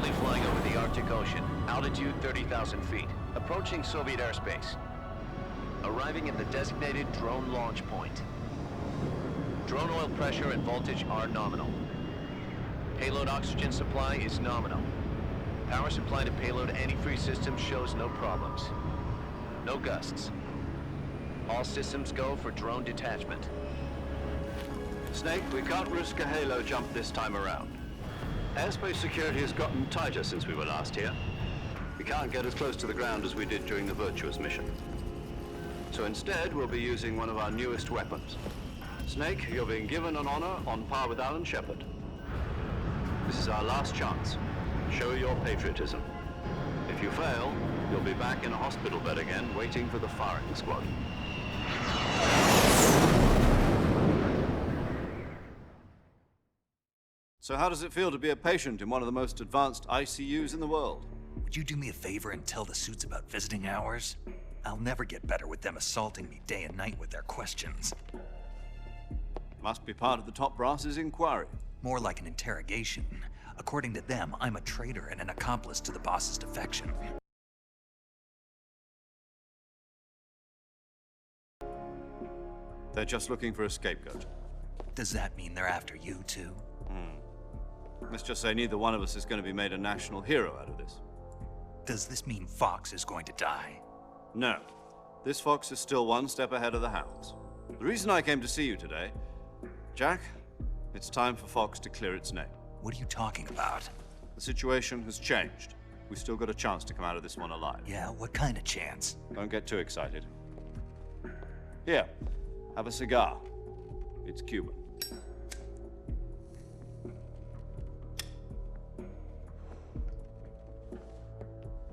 Currently flying over the Arctic Ocean, altitude 30,000 feet, approaching Soviet airspace. Arriving at the designated drone launch point. Drone oil pressure and voltage are nominal. Payload oxygen supply is nominal. Power supply to payload antifreeze system shows no problems. No gusts. All systems go for drone detachment. Snake, we can't risk a halo jump this time around. Airspace security has gotten tighter since we were last here. We can't get as close to the ground as we did during the Virtuous mission. So instead, we'll be using one of our newest weapons. Snake, you're being given an honor on par with Alan Shepard. This is our last chance. Show your patriotism. If you fail, you'll be back in a hospital bed again, waiting for the firing squad. So how does it feel to be a patient in one of the most advanced ICUs in the world? Would you do me a favor and tell the suits about visiting hours? I'll never get better with them assaulting me day and night with their questions. Must be part of the top brass's inquiry. More like an interrogation. According to them, I'm a traitor and an accomplice to the boss's defection. They're just looking for a scapegoat. Does that mean they're after you, too? Let's just say neither one of us is going to be made a national hero out of this. Does this mean Fox is going to die? No. This fox is still one step ahead of the hounds. The reason I came to see you today, Jack, it's time for Fox to clear its name. What are you talking about? The situation has changed. We've still got a chance to come out of this one alive. Yeah, what kind of chance? Don't get too excited. Here, have a cigar. It's Cuban.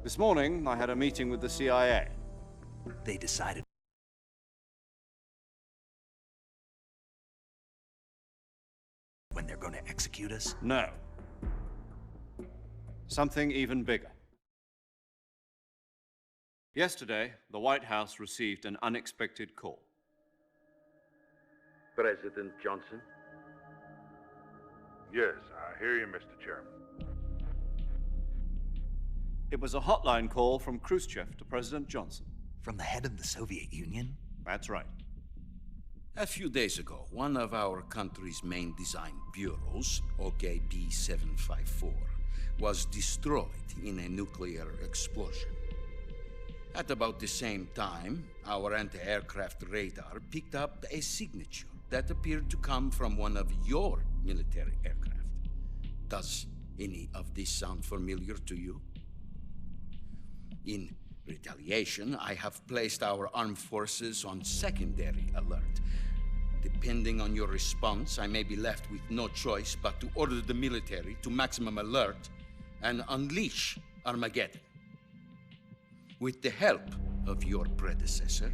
This morning, I had a meeting with the CIA. They decided when they're going to execute us? No. Something even bigger. Yesterday, the White House received an unexpected call. President Johnson? Yes, I hear you, Mr. Chairman. It was a hotline call from Khrushchev to President Johnson. From the head of the Soviet Union? That's right. A few days ago, one of our country's main design bureaus, OKB 754, was destroyed in a nuclear explosion. At about the same time, our anti-aircraft radar picked up a signature that appeared to come from one of your military aircraft. Does any of this sound familiar to you? In retaliation, I have placed our armed forces on secondary alert. Depending on your response, I may be left with no choice but to order the military to maximum alert and unleash Armageddon. With the help of your predecessor,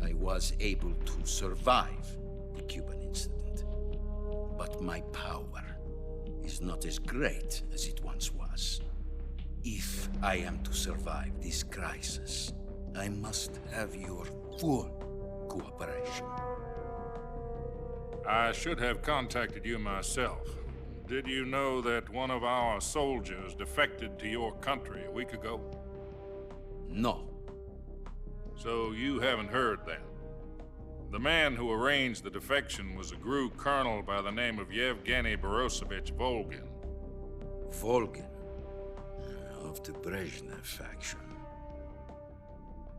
I was able to survive the Cuban incident. But my power is not as great as it once was. If I am to survive this crisis, I must have your full cooperation. I should have contacted you myself. Did you know that one of our soldiers defected to your country a week ago? No. So you haven't heard then. The man who arranged the defection was a GRU colonel by the name of Yevgeny Borosovich Volgin. Volgin, of the Brezhnev faction.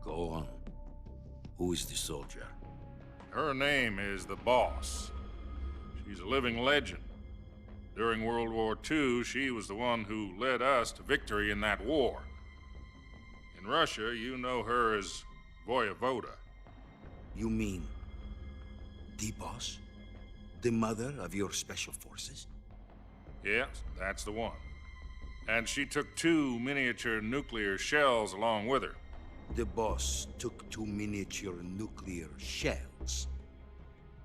Go on. Who is the soldier? Her name is the Boss. She's a living legend. During World War II, she was the one who led us to victory in that war. In Russia, you know her as Voyevoda. You mean the Boss? The mother of your special forces? Yes, that's the one. And she took 2 miniature nuclear shells along with her. The Boss took 2 miniature nuclear shells.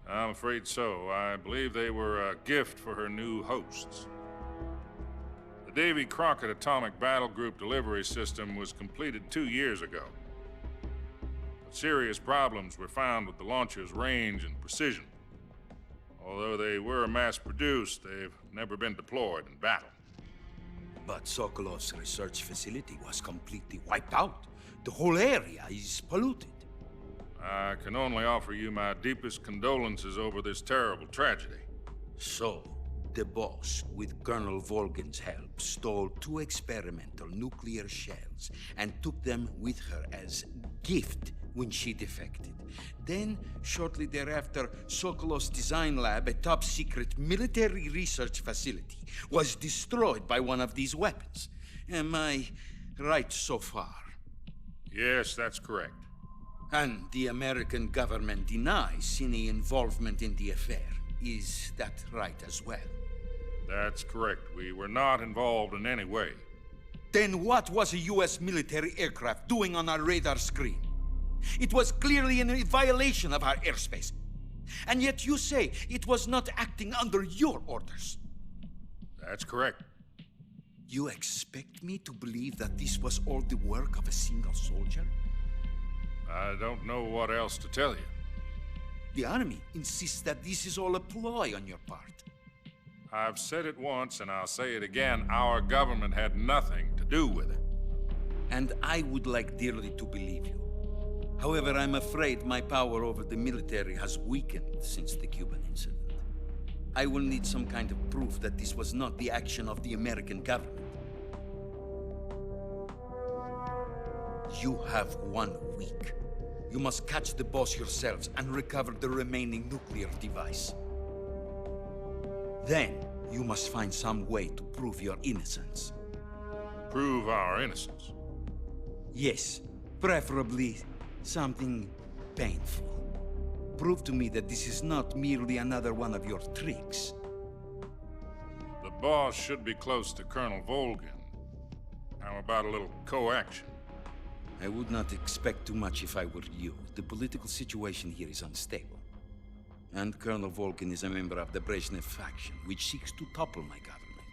I'm afraid so. I believe they were a gift for her new hosts. The Davy Crockett Atomic Battle Group delivery system was completed 2 years ago. But serious problems were found with the launcher's range and precision. Although they were mass-produced, they've never been deployed in battle. But Sokolov's research facility was completely wiped out. The whole area is polluted. I can only offer you my deepest condolences over this terrible tragedy. So, the boss, with Colonel Volgin's help, stole 2 experimental nuclear shells and took them with her as gift when she defected. Then, shortly thereafter, Sokolov's design lab, a top-secret military research facility, was destroyed by one of these weapons. Am I right so far? Yes, that's correct. And the American government denies any involvement in the affair. Is that right as well? That's correct. We were not involved in any way. Then what was a U.S. military aircraft doing on our radar screen? It was clearly in violation of our airspace. And yet you say it was not acting under your orders. That's correct. You expect me to believe that this was all the work of a single soldier? I don't know what else to tell you. The Army insists that this is all a ploy on your part. I've said it once and I'll say it again. Our government had nothing to do with it. And I would like dearly to believe you. However, I'm afraid my power over the military has weakened since the Cuban incident. I will need some kind of proof that this was not the action of the American government. You have 1 week. You must catch the boss yourselves and recover the remaining nuclear device. Then, you must find some way to prove your innocence. Prove our innocence. Yes, preferably something painful. Prove to me that this is not merely another one of your tricks. The boss should be close to Colonel Volgin. How about a little co-action? I would not expect too much if I were you. The political situation here is unstable. And Colonel Volgin is a member of the Brezhnev faction, which seeks to topple my government.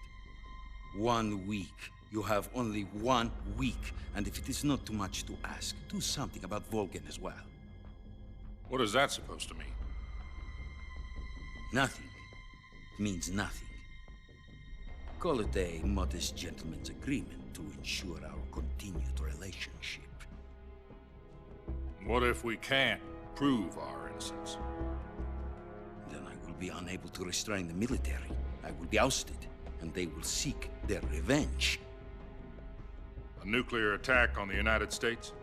1 week. You have only 1 week. And if it is not too much to ask, do something about Volgin as well. What is that supposed to mean? Nothing. It means nothing. Call it a modest gentleman's agreement to ensure our continued relationship. What if we can't prove our innocence? Then I will be unable to restrain the military. I will be ousted, and they will seek their revenge. A nuclear attack on the United States?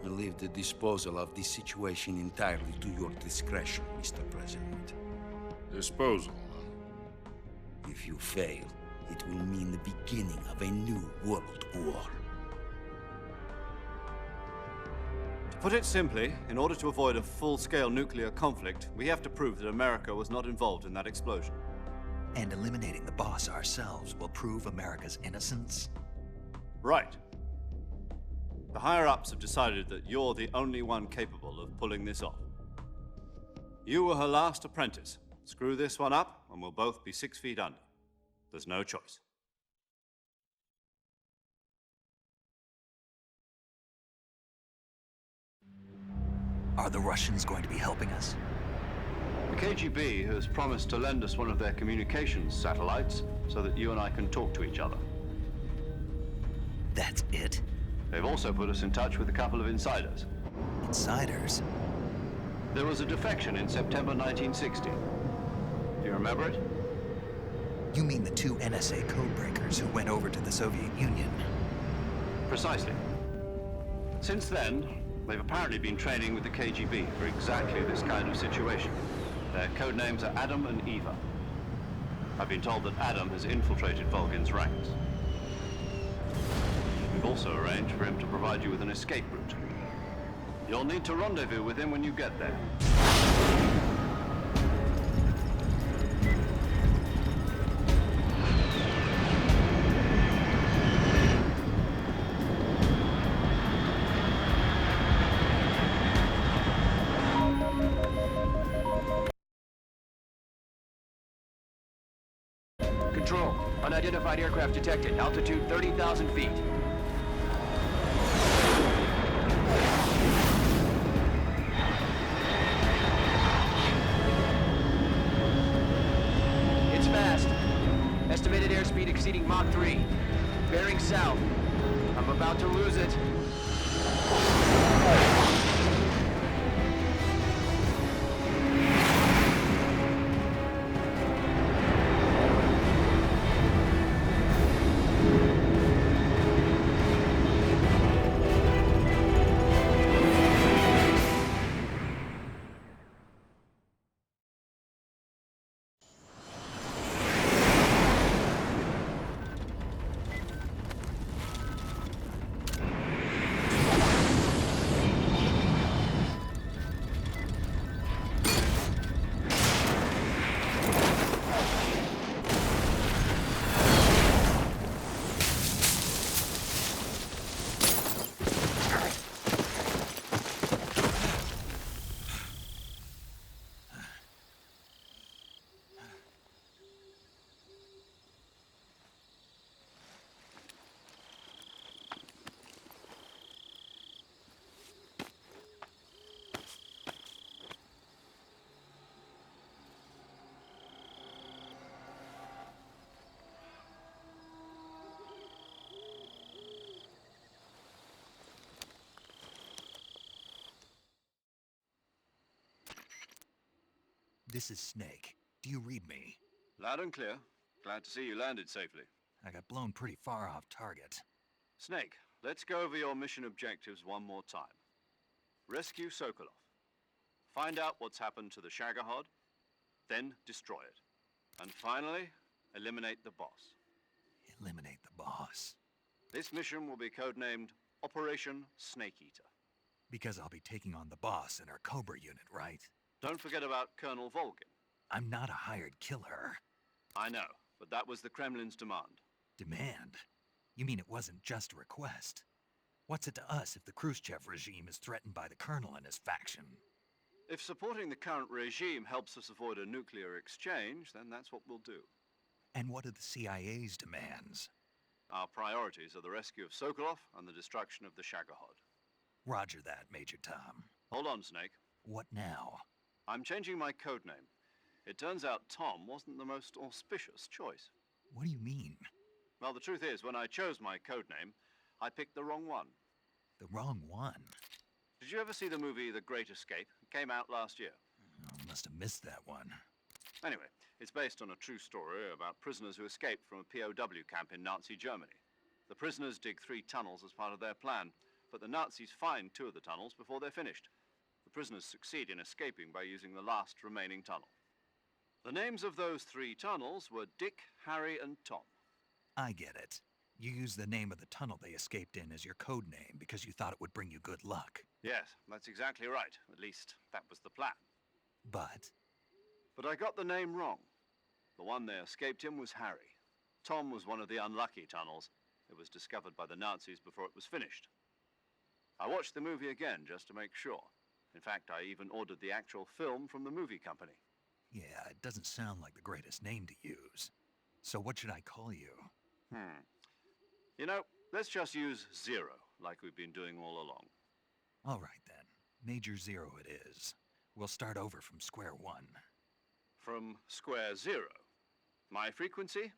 I leave the disposal of this situation entirely to your discretion, Mr. President. Disposal, huh? If you fail, it will mean the beginning of a new world war. To put it simply, in order to avoid a full-scale nuclear conflict, we have to prove that America was not involved in that explosion. And eliminating the boss ourselves will prove America's innocence? Right. The higher-ups have decided that you're the only one capable of pulling this off. You were her last apprentice. Screw this one up, and we'll both be 6 feet under. There's no choice. Are the Russians going to be helping us? The KGB has promised to lend us one of their communications satellites so that you and I can talk to each other. That's it? They've also put us in touch with a couple of insiders. Insiders? There was a defection in September 1960. Do you remember it? You mean the 2 NSA codebreakers who went over to the Soviet Union? Precisely. Since then, they've apparently been training with the KGB for exactly this kind of situation. Their code names are Adam and Eva. I've been told that Adam has infiltrated Volgin's ranks. We've also arranged for him to provide you with an escape route. You'll need to rendezvous with him when you get there. Control. Unidentified aircraft detected. Altitude 30,000 feet. It's fast. Estimated exceeding Mach 3. Bearing south. I'm about to lose it. This is Snake. Do you read me? Loud and clear. Glad to see you landed safely. I got blown pretty far off target. Snake, let's go over your mission objectives one more time. Rescue Sokolov. Find out what's happened to the Shagohod, then destroy it. And finally, eliminate the boss. Eliminate the boss. This mission will be codenamed Operation Snake Eater. Because I'll be taking on the boss in our Cobra unit, right? Don't forget about Colonel Volgin. I'm not a hired killer. I know, but that was the Kremlin's demand. Demand? You mean it wasn't just a request? What's it to us if the Khrushchev regime is threatened by the Colonel and his faction? If supporting the current regime helps us avoid a nuclear exchange, then that's what we'll do. And what are the CIA's demands? Our priorities are the rescue of Sokolov and the destruction of the Shagohod. Roger that, Major Tom. Hold on, Snake. What now? I'm changing my codename. It turns out Tom wasn't the most auspicious choice. What do you mean? Well, the truth is, when I chose my codename, I picked the wrong one. The wrong one? Did you ever see the movie The Great Escape? It came out last year. Oh, must have missed that one. Anyway, it's based on a true story about prisoners who escaped from a POW camp in Nazi Germany. The prisoners dig 3 tunnels as part of their plan, but the Nazis find 2 of the tunnels before they're finished. The prisoners succeed in escaping by using the last remaining tunnel. The names of those 3 tunnels were Dick, Harry, and Tom. I get it. You used the name of the tunnel they escaped in as your code name because you thought it would bring you good luck. Yes, that's exactly right. At least, that was the plan. But I got the name wrong. The one they escaped in was Harry. Tom was one of the unlucky tunnels. It was discovered by the Nazis before it was finished. I watched the movie again just to make sure. In fact, I even ordered the actual film from the movie company. yeah, it doesn't sound like the greatest name to use. So what should I call you? You know, let's just use Zero, like we've been doing all along. All right then. Major Zero it is. We'll start over from square one. From square 0. My frequency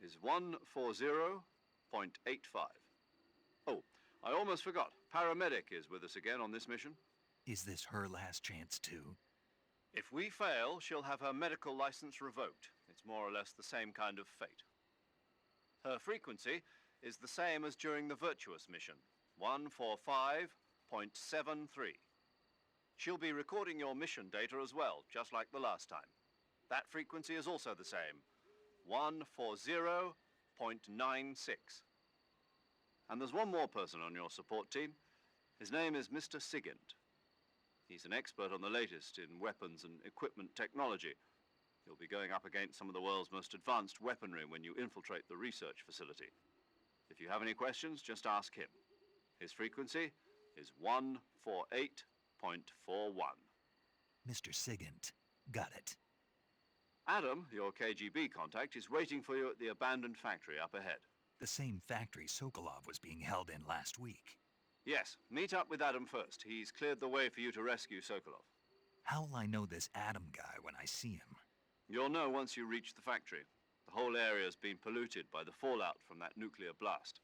is 140.85. Oh, I almost forgot. Paramedic is with us again on this mission. Is this her last chance too? If we fail, she'll have her medical license revoked. It's more or less the same kind of fate. Her frequency is the same as during the Virtuous mission, 145.73. She'll be recording your mission data as well, just like the last time. That frequency is also the same, 140.96. And there's one more person on your support team. His name is Mr. Sigint. He's an expert on the latest in weapons and equipment technology. You'll be going up against some of the world's most advanced weaponry when you infiltrate the research facility. If you have any questions, just ask him. His frequency is 148.41. Mr. Sigint. Got it. Adam, your KGB contact, is waiting for you at the abandoned factory up ahead. The same factory Sokolov was being held in last week. Yes, meet up with Adam first. He's cleared the way for you to rescue Sokolov. How will I know this Adam guy when I see him? You'll know once you reach the factory. The whole area has been polluted by the fallout from that nuclear blast.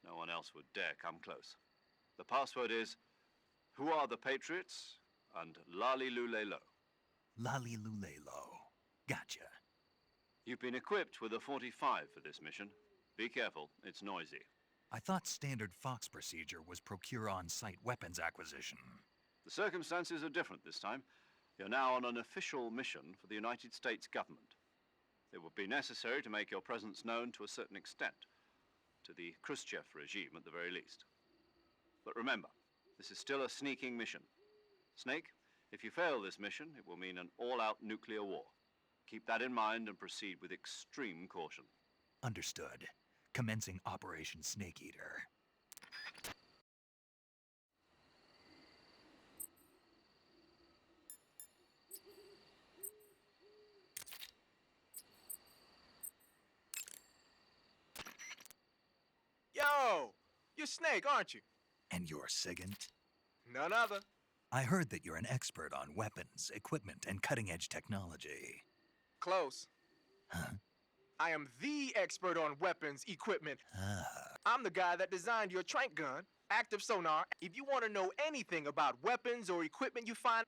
No one else would dare come close. The password is, "Who are the Patriots?" and "Lali Lule Lo." Lali Lule Lo. Gotcha. You've been equipped with a 45 for this mission. Be careful, it's noisy. I thought standard Fox procedure was procure on-site weapons acquisition. The circumstances are different this time. You're now on an official mission for the United States government. It would be necessary to make your presence known to a certain extent, to the Khrushchev regime at the very least. But remember, this is still a sneaking mission. Snake, if you fail this mission, it will mean an all-out nuclear war. Keep that in mind and proceed with extreme caution. Understood. Commencing Operation Snake Eater. Yo! You're Snake, aren't you? And you're Sigint? None other. I heard that you're an expert on weapons, equipment, and cutting-edge technology. Close. Huh? I am the expert on weapons, equipment. Ah. I'm the guy that designed your trank gun, active sonar. If you want to know anything about weapons or equipment you find...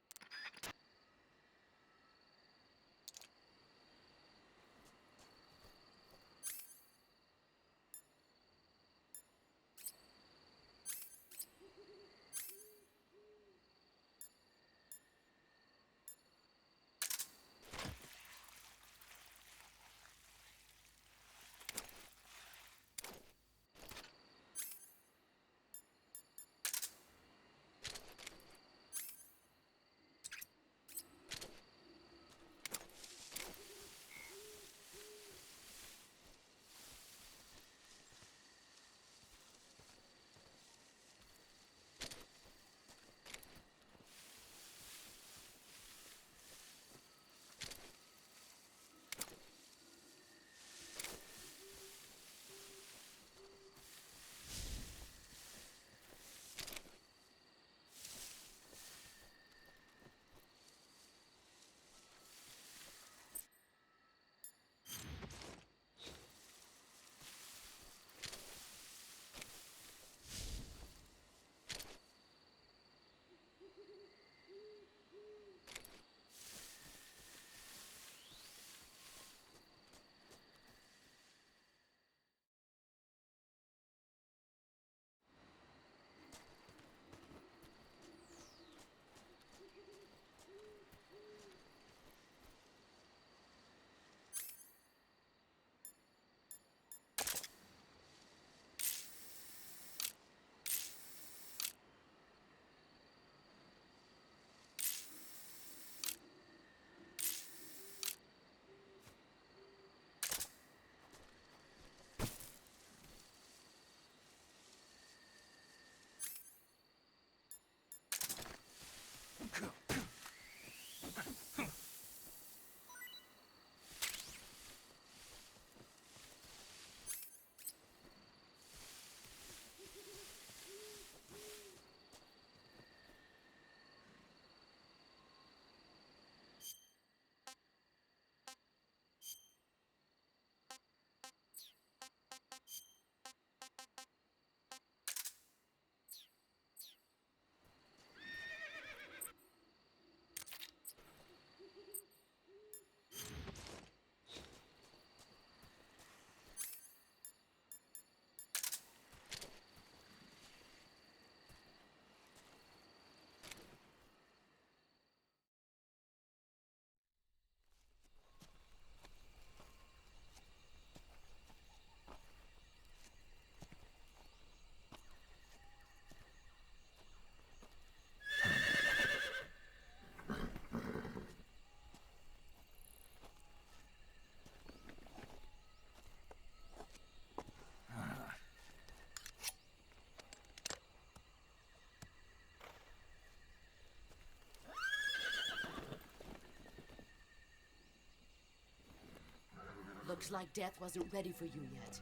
Looks like death wasn't ready for you yet.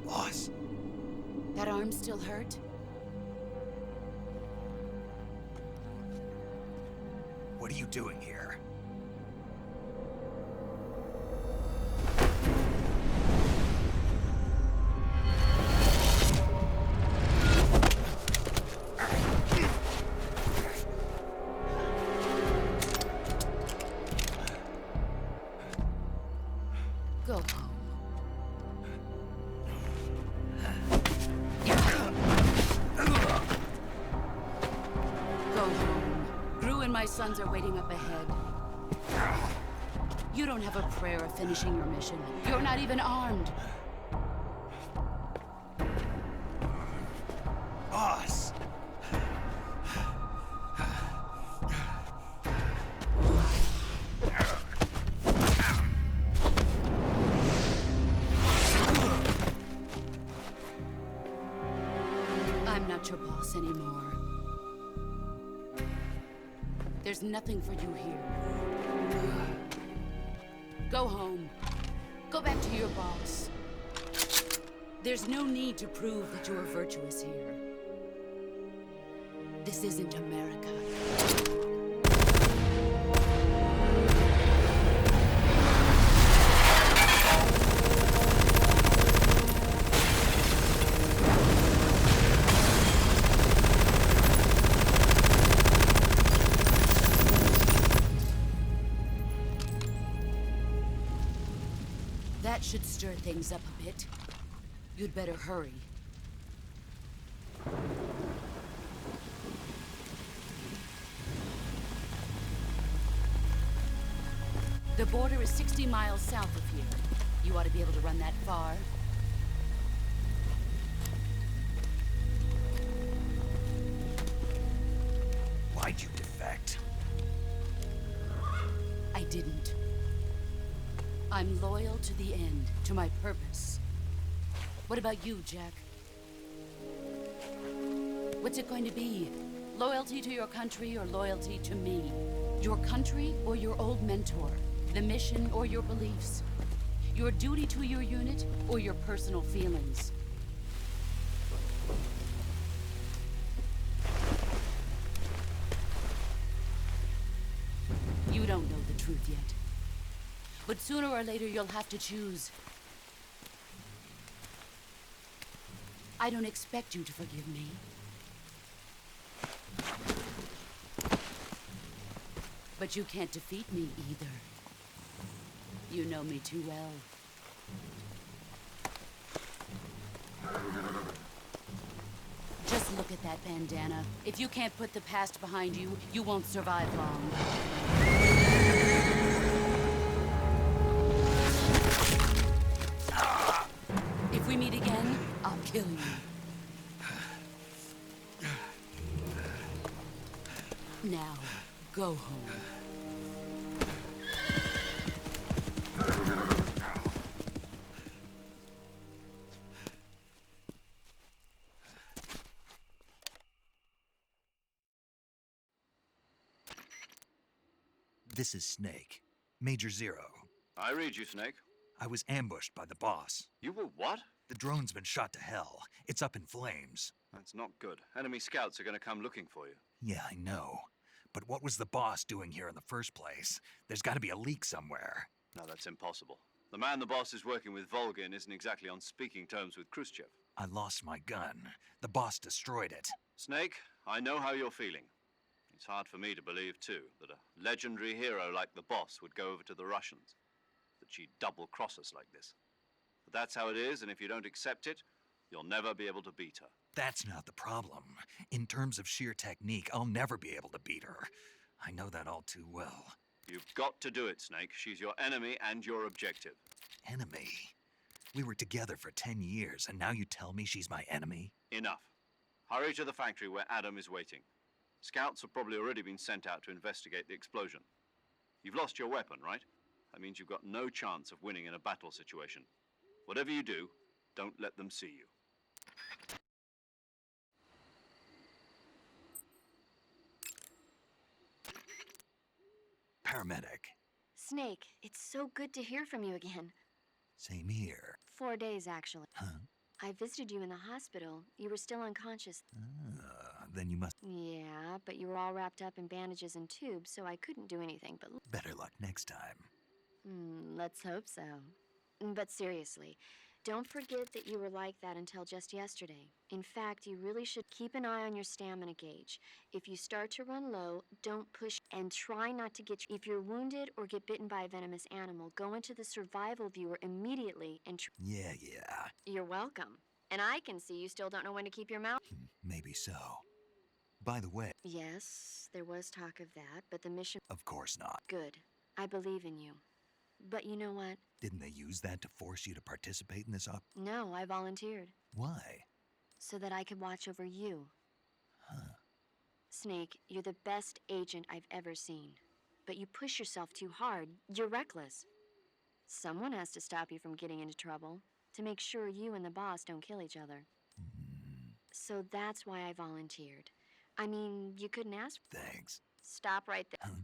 Boss. That arm still hurt? What are you doing here? Go home. Go home. Gru and my sons are waiting up ahead. You don't have a prayer of finishing your mission. You're not even armed. Boss! I'm not your boss anymore. There's nothing for you here. Go home. Go back to your boss. There's no need to prove that you are virtuous here. This isn't America. That should stir things up a bit. You'd better hurry. The border is 60 miles south of here. You ought to be able to run that far. Why'd you defect? I didn't. I'm loyal to the end, to my purpose. What about you, Jack? What's it going to be? Loyalty to your country or loyalty to me? Your country or your old mentor? The mission or your beliefs? Your duty to your unit or your personal feelings? You don't know the truth yet. But sooner or later, you'll have to choose. I don't expect you to forgive me. But you can't defeat me either. You know me too well. Just look at that bandana. If you can't put the past behind you, you won't survive long. If we meet again, I'll kill you. Now, go home. This is Snake. Major Zero. I read you, Snake. I was ambushed by the boss. You were what? The drone's been shot to hell. It's up in flames. That's not good. Enemy scouts are going to come looking for you. Yeah, I know. But what was the boss doing here in the first place? There's got to be a leak somewhere. No, that's impossible. The man the boss is working with, Volgin, isn't exactly on speaking terms with Khrushchev. I lost my gun. The boss destroyed it. Snake, I know how you're feeling. It's hard for me to believe, too, that a legendary hero like the boss would go over to the Russians. That she'd double-cross us like this. But that's how it is, and if you don't accept it, you'll never be able to beat her. That's not the problem. In terms of sheer technique, I'll never be able to beat her. I know that all too well. You've got to do it, Snake. She's your enemy and your objective. Enemy? We were together for 10 years, and now you tell me she's my enemy? Enough. Hurry to the factory where Adam is waiting. Scouts have probably already been sent out to investigate the explosion. You've lost your weapon, right? That means you've got no chance of winning in a battle situation. Whatever you do, don't let them see you. Paramedic. Snake, it's so good to hear from you again. Same here. 4 days, actually. Huh? I visited you in the hospital. You were still unconscious. then you must... Yeah, but you were all wrapped up in bandages and tubes, so I couldn't do anything but... Better luck next time. Let's hope so. But seriously, don't forget that you were like that until just yesterday. In fact, you really should keep an eye on your stamina gauge. If you start to run low, don't push and try not to get... If you're wounded or get bitten by a venomous animal, go into the survival viewer immediately and... Yeah. You're welcome. And I can see you still don't know when to keep your mouth... Maybe so. By the way... Yes, there was talk of that, but the mission... Of course not. Good. I believe in you. But you know what? Didn't they use that to force you to participate in this op... No, I volunteered. Why? So that I could watch over you. Huh. Snake, you're the best agent I've ever seen. But you push yourself too hard. You're reckless. Someone has to stop you from getting into trouble, to make sure you and the boss don't kill each other. So that's why I volunteered. I mean, you couldn't ask... Thanks. Stop right there. Huh?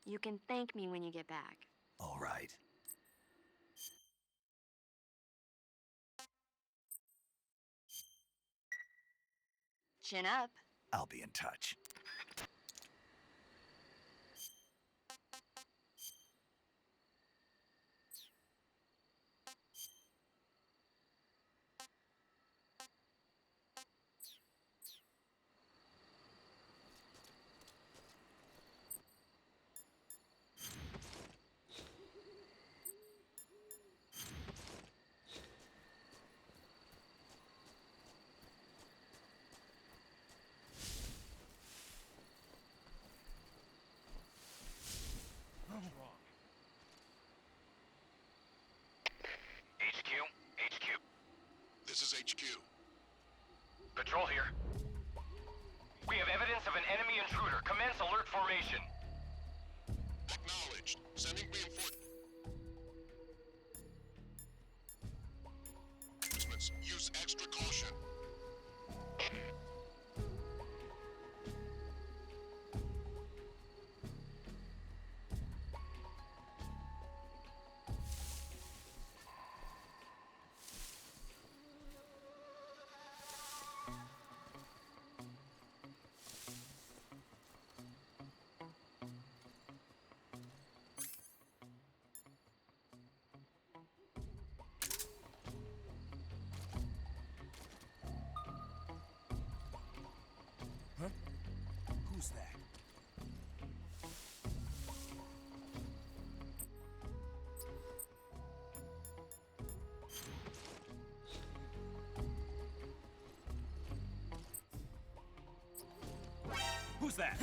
You can thank me when you get back. All right. Chin up. I'll be in touch. HQ. This is HQ. Patrol here. We have evidence of an enemy intruder. Commence alert formation. Acknowledged. Sending reinforcements. Use extra caution. Huh? Who's that? Who's that?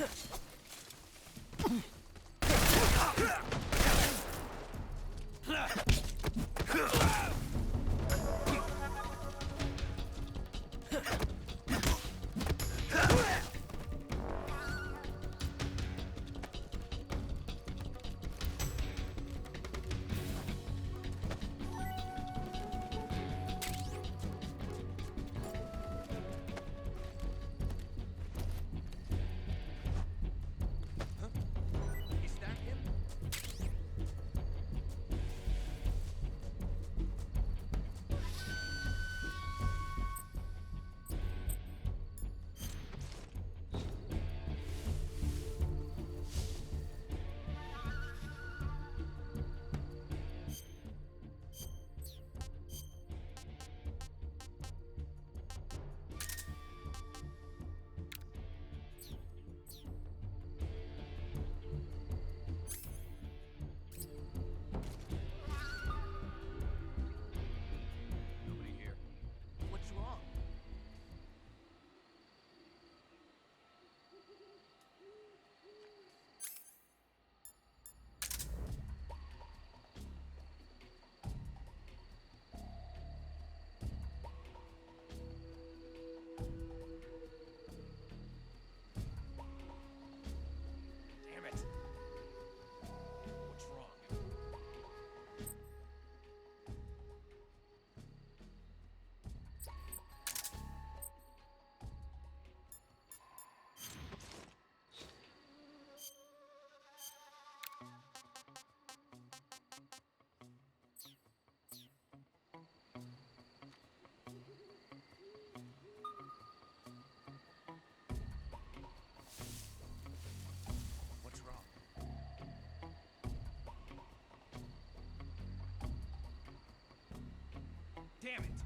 Damn it!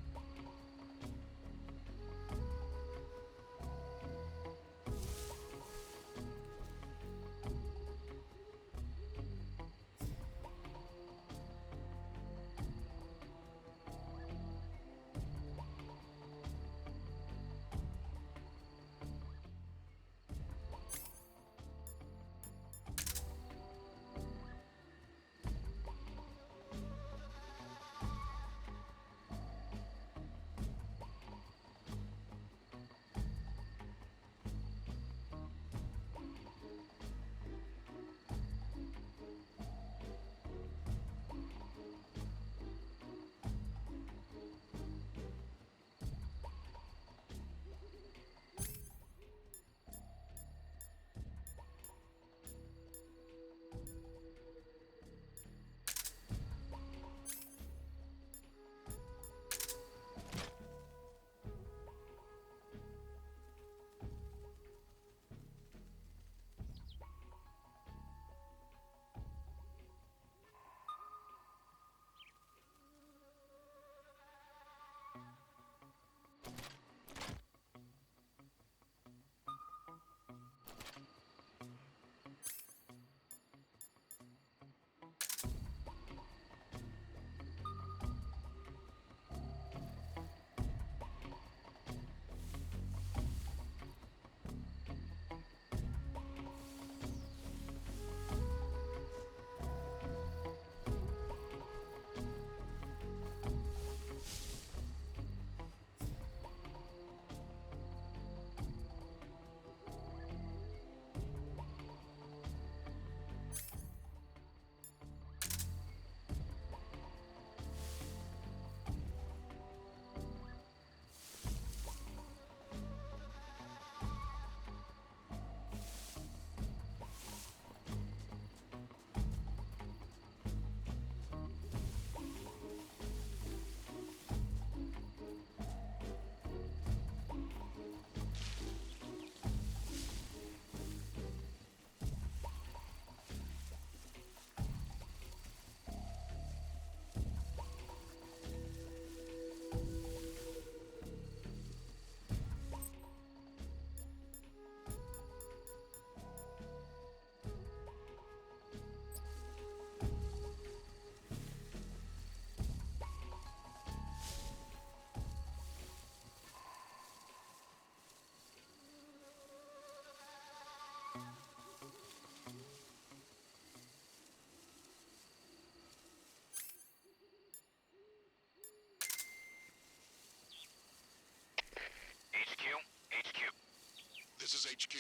This is HQ.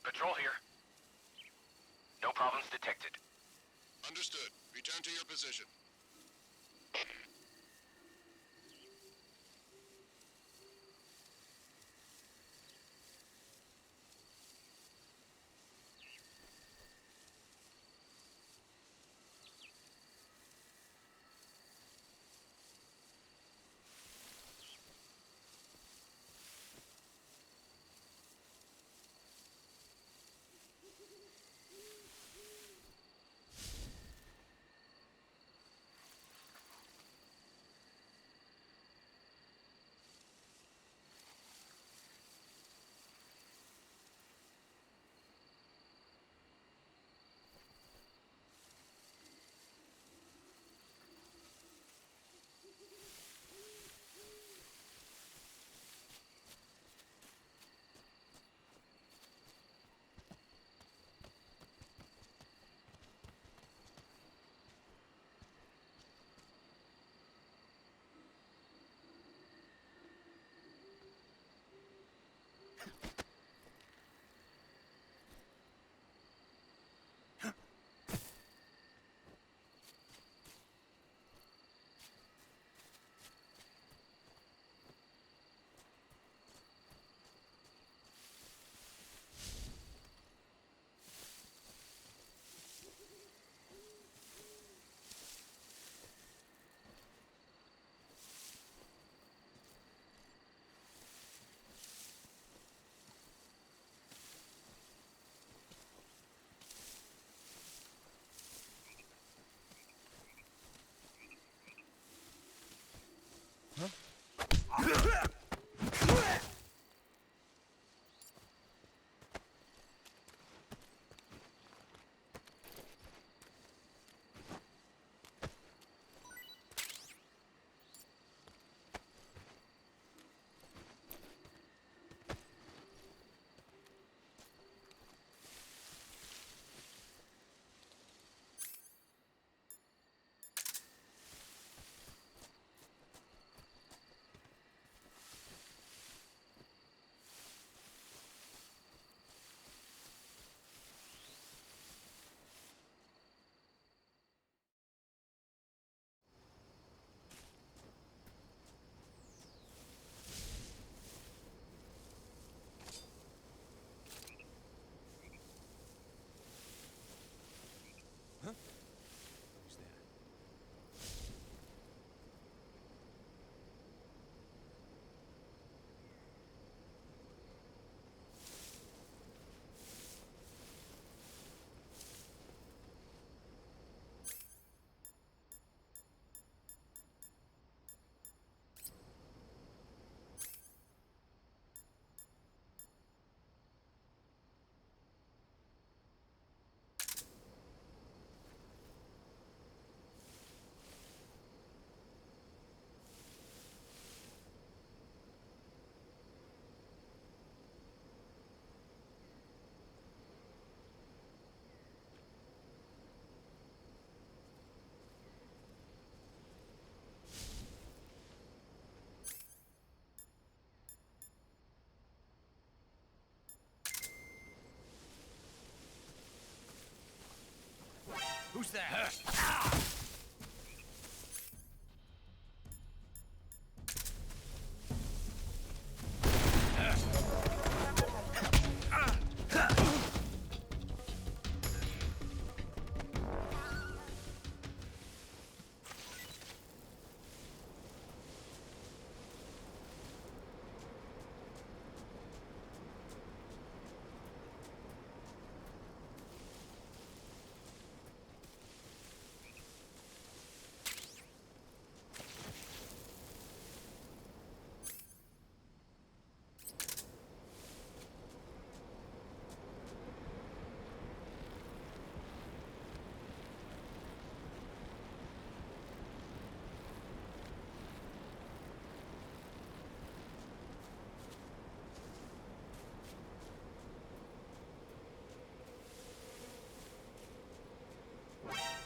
Patrol here. No problems detected. Understood. Return to your position. Who's that?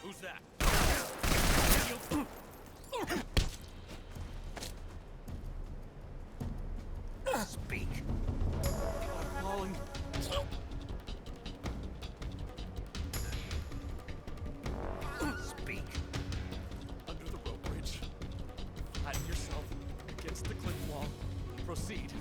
Who's that? Speak. I'm falling. Speak. Under the rope bridge. Flatten yourself against the cliff wall. Proceed.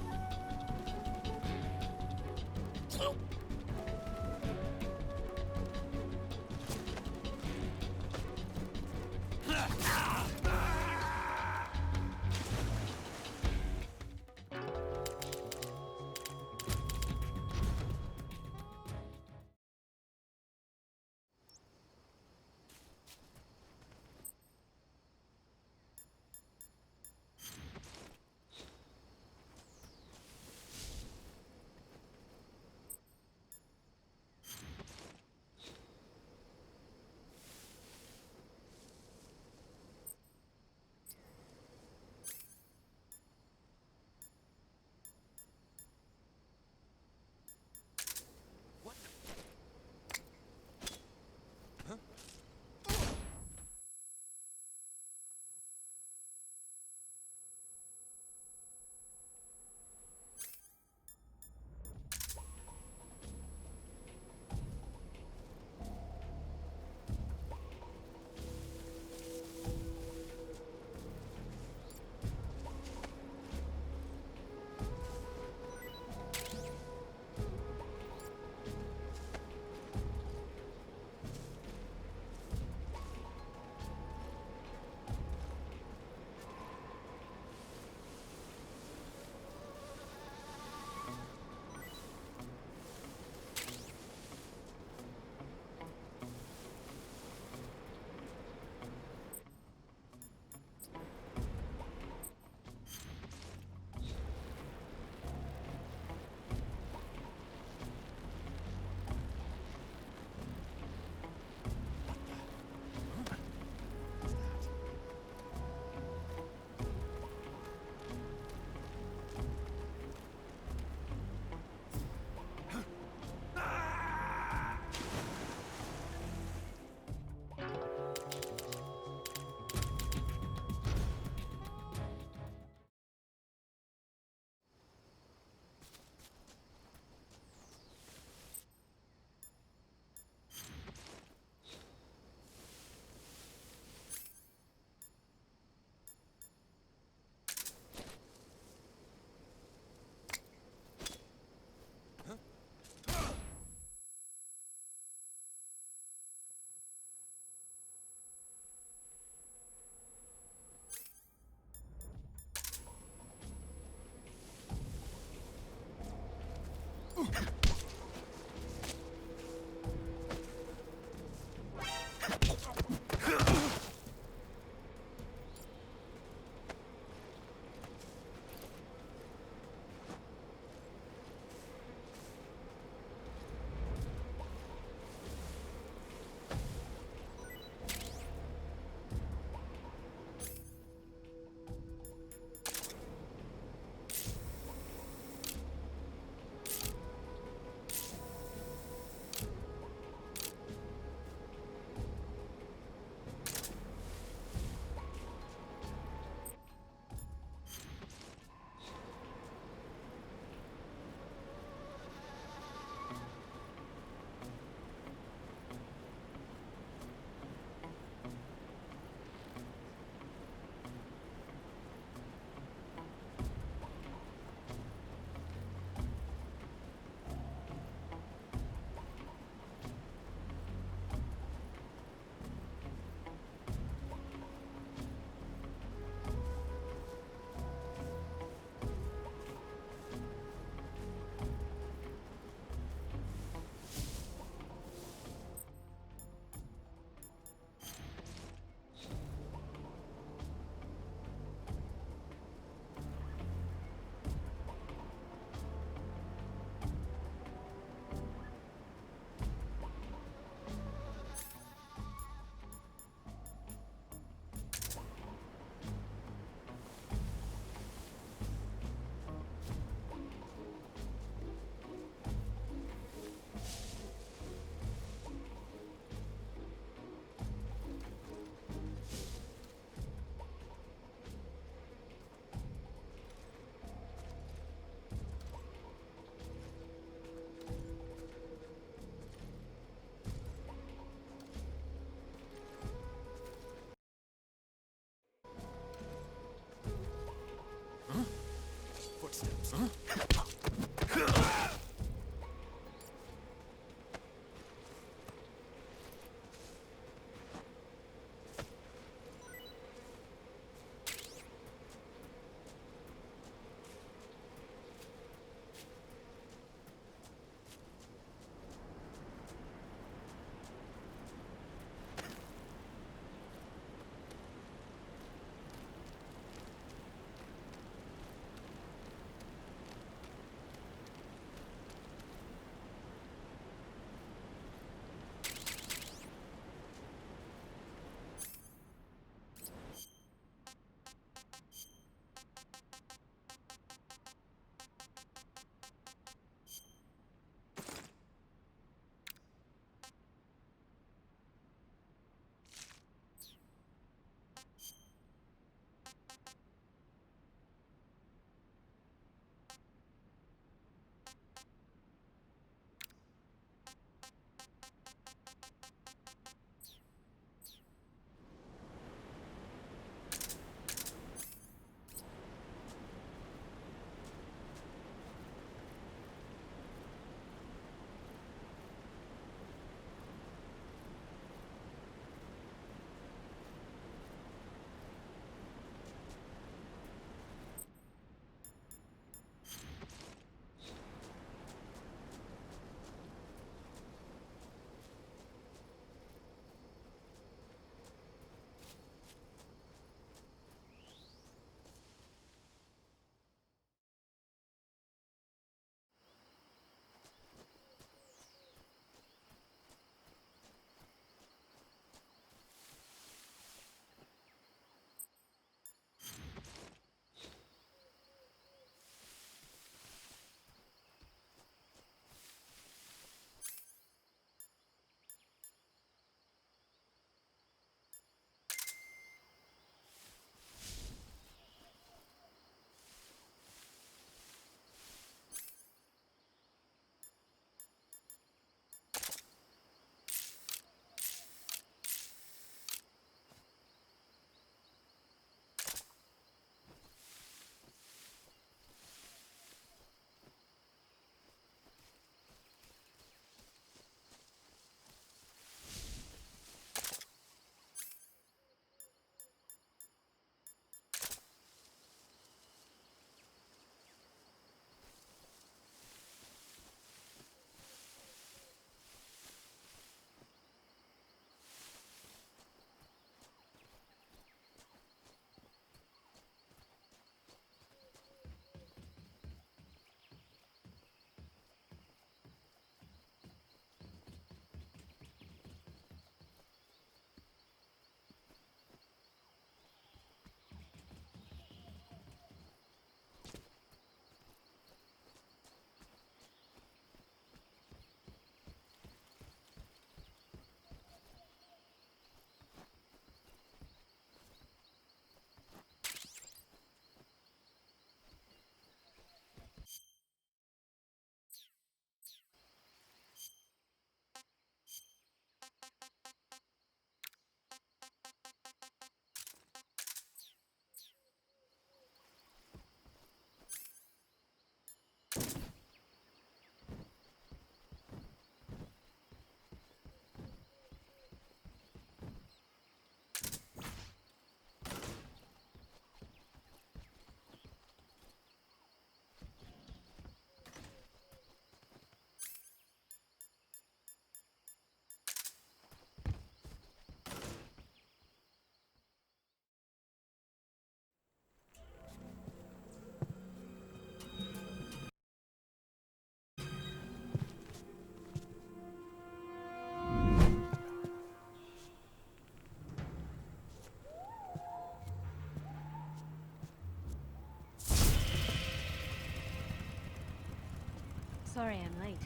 Sorry I'm late.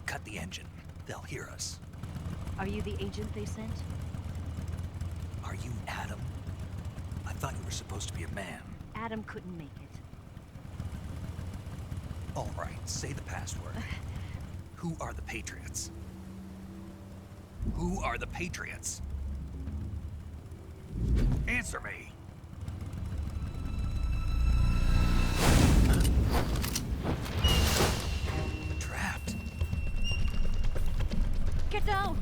Cut the engine. They'll hear us. Are you the agent they sent? Are you Adam? I thought you were supposed to be a man. Adam couldn't make it. All right, say the password. Who are the Patriots? Who are the Patriots? Answer me! Trapped. Get down!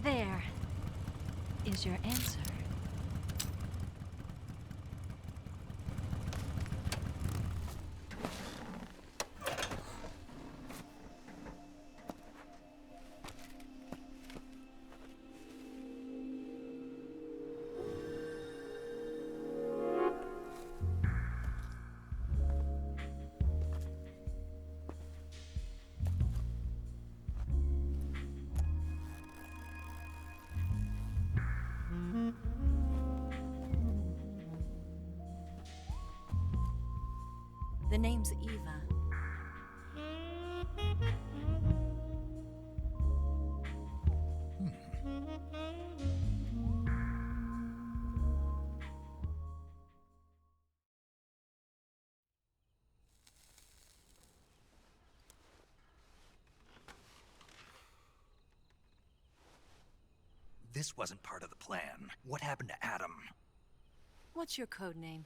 There is your answer. The name's Eva. This wasn't part of the plan. What happened to Adam? What's your code name?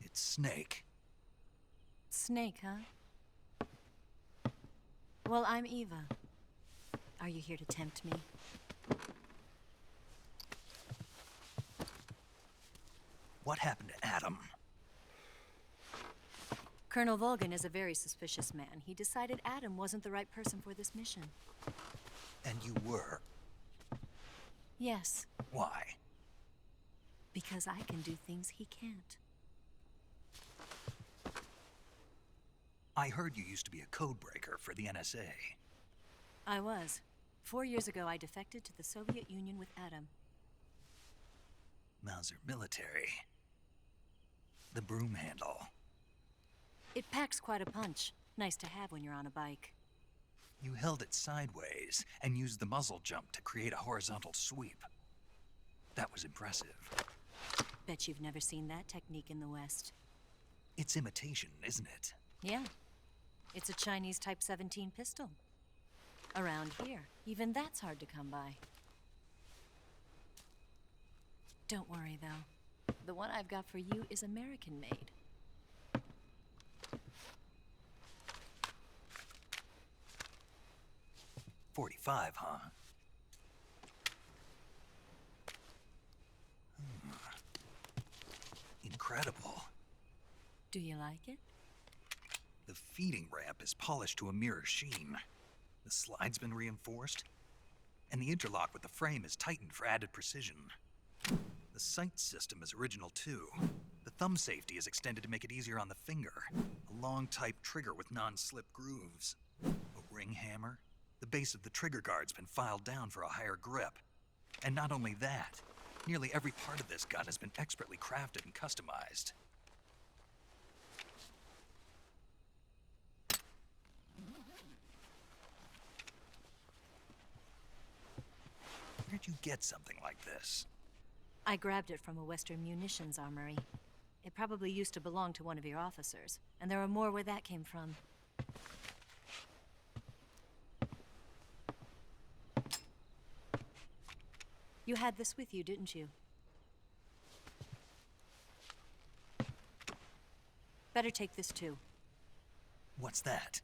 It's Snake. Snake, huh? Well, I'm Eva. Are you here to tempt me? What happened to Adam? Colonel Volgan is a very suspicious man. He decided Adam wasn't the right person for this mission. And you were? Yes. Why? Because I can do things he can't. I heard you used to be a codebreaker for the NSA. I was. 4 years ago, I defected to the Soviet Union with Adam. Mauser military. The broom handle. It packs quite a punch. Nice to have when you're on a bike. You held it sideways and used the muzzle jump to create a horizontal sweep. That was impressive. Bet you've never seen that technique in the West. It's imitation, isn't it? Yeah. It's a Chinese Type 17 pistol. Around here, even that's hard to come by. Don't worry, though. The one I've got for you is American-made. .45, huh? Incredible. Do you like it? The feeding ramp is polished to a mirror sheen. The slide's been reinforced, and the interlock with the frame is tightened for added precision. The sight system is original too. The thumb safety is extended to make it easier on the finger. A long type trigger with non-slip grooves. A ring hammer. The base of the trigger guard's been filed down for a higher grip. And not only that, nearly every part of this gun has been expertly crafted and customized. Where'd you get something like this? I grabbed it from a Western munitions armory. It probably used to belong to one of your officers, and there are more where that came from. You had this with you, didn't you? Better take this too. What's that?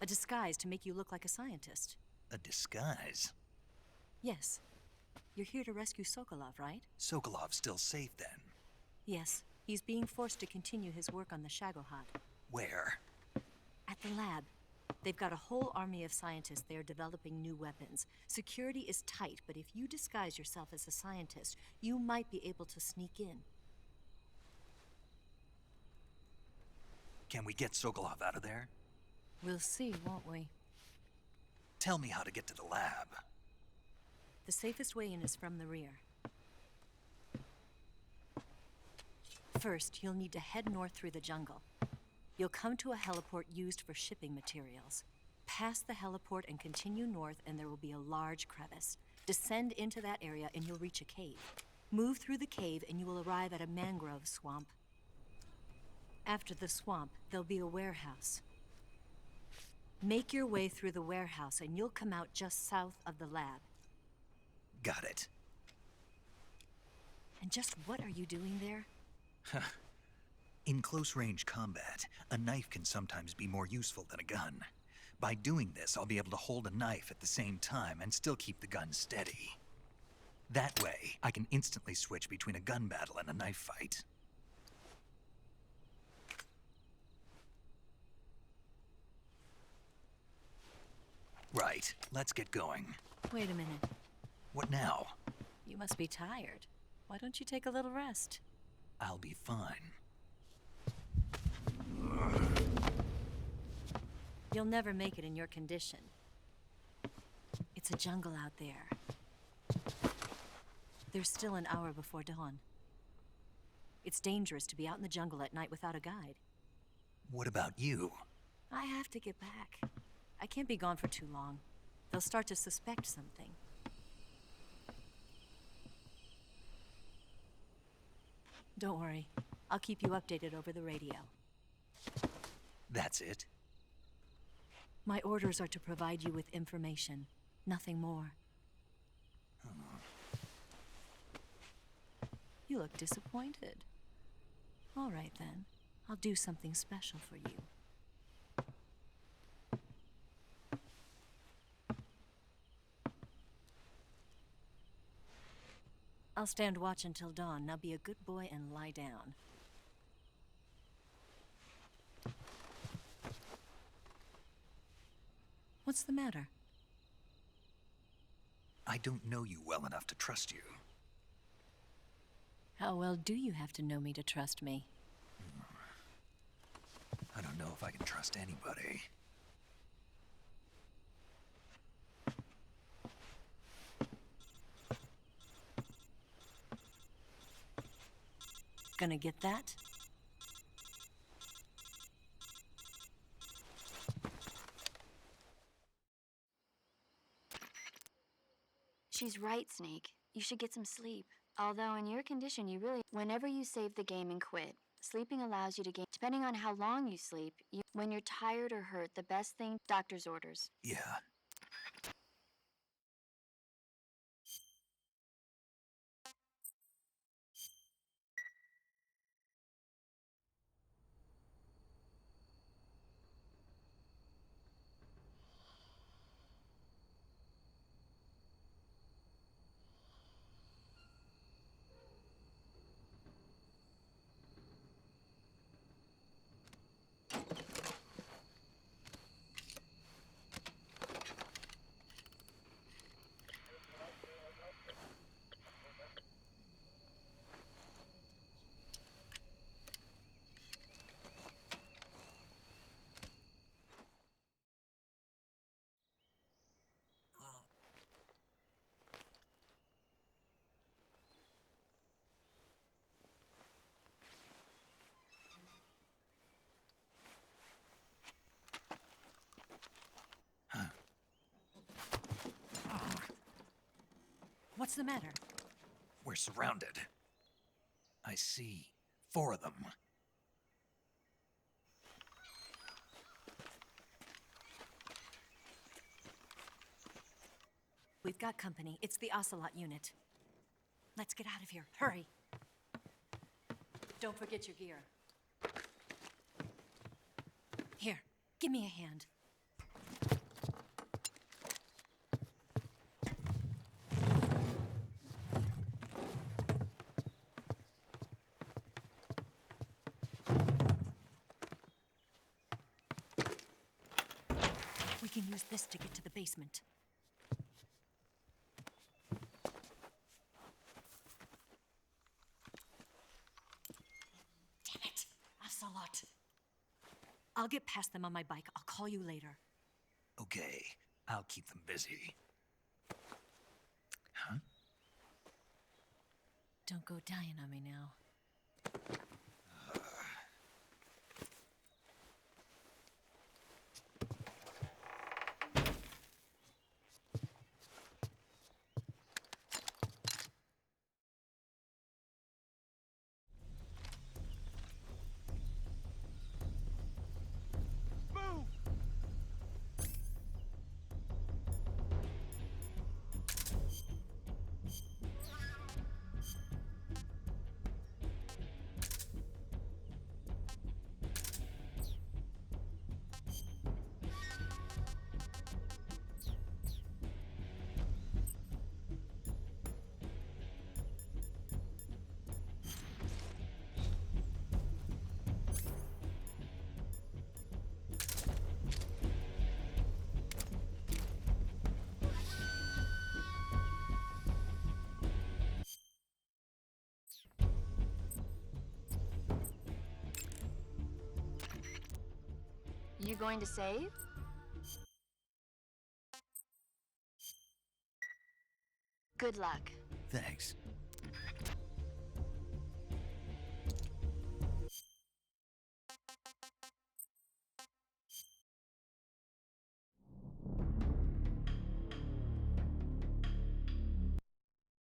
A disguise to make you look like a scientist. A disguise? Yes. You're here to rescue Sokolov, right? Sokolov's still safe then? Yes. He's being forced to continue his work on the Shagohod. Where? At the lab. They've got a whole army of scientists there developing new weapons. Security is tight, but if you disguise yourself as a scientist, you might be able to sneak in. Can we get Sokolov out of there? We'll see, won't we? Tell me how to get to the lab. The safest way in is from the rear. First, you'll need to head north through the jungle. You'll come to a heliport used for shipping materials. Pass the heliport and continue north, and there will be a large crevice. Descend into that area and you'll reach a cave. Move through the cave and you will arrive at a mangrove swamp. After the swamp, there'll be a warehouse. Make your way through the warehouse and you'll come out just south of the lab. Got it. And just what are you doing there? In close-range combat, a knife can sometimes be more useful than a gun. By doing this, I'll be able to hold a knife at the same time and still keep the gun steady. That way, I can instantly switch between a gun battle and a knife fight. Right, let's get going. Wait a minute. What now? You must be tired. Why don't you take a little rest? I'll be fine. You'll never make it in your condition. It's a jungle out there. There's still an hour before dawn. It's dangerous to be out in the jungle at night without a guide. What about you? I have to get back. I can't be gone for too long. They'll start to suspect something. Don't worry. I'll keep you updated over the radio. That's it? My orders are to provide you with information, nothing more. You look disappointed. All right, then. I'll do something special for you. I'll stand watch until dawn. Now be a good boy and lie down. What's the matter? I don't know you well enough to trust you. How well do you have to know me to trust me? I don't know if I can trust anybody. Gonna get that? She's right, Snake. You should get some sleep. Although in your condition, you really... Whenever you save the game and quit, sleeping allows you to gain... Depending on how long you sleep, when you're tired or hurt, the best thing... Doctor's orders. Yeah. What's the matter? We're surrounded. I see 4 of them. We've got company. It's the Ocelot unit. Let's get out of here. Hurry. Don't forget your gear. Here, give me a hand. We can use this to get to the basement. Damn it! Ocelot! I'll get past them on my bike. I'll call you later. Okay, I'll keep them busy. Huh? Don't go dying on me now. You going to save? Good luck. Thanks.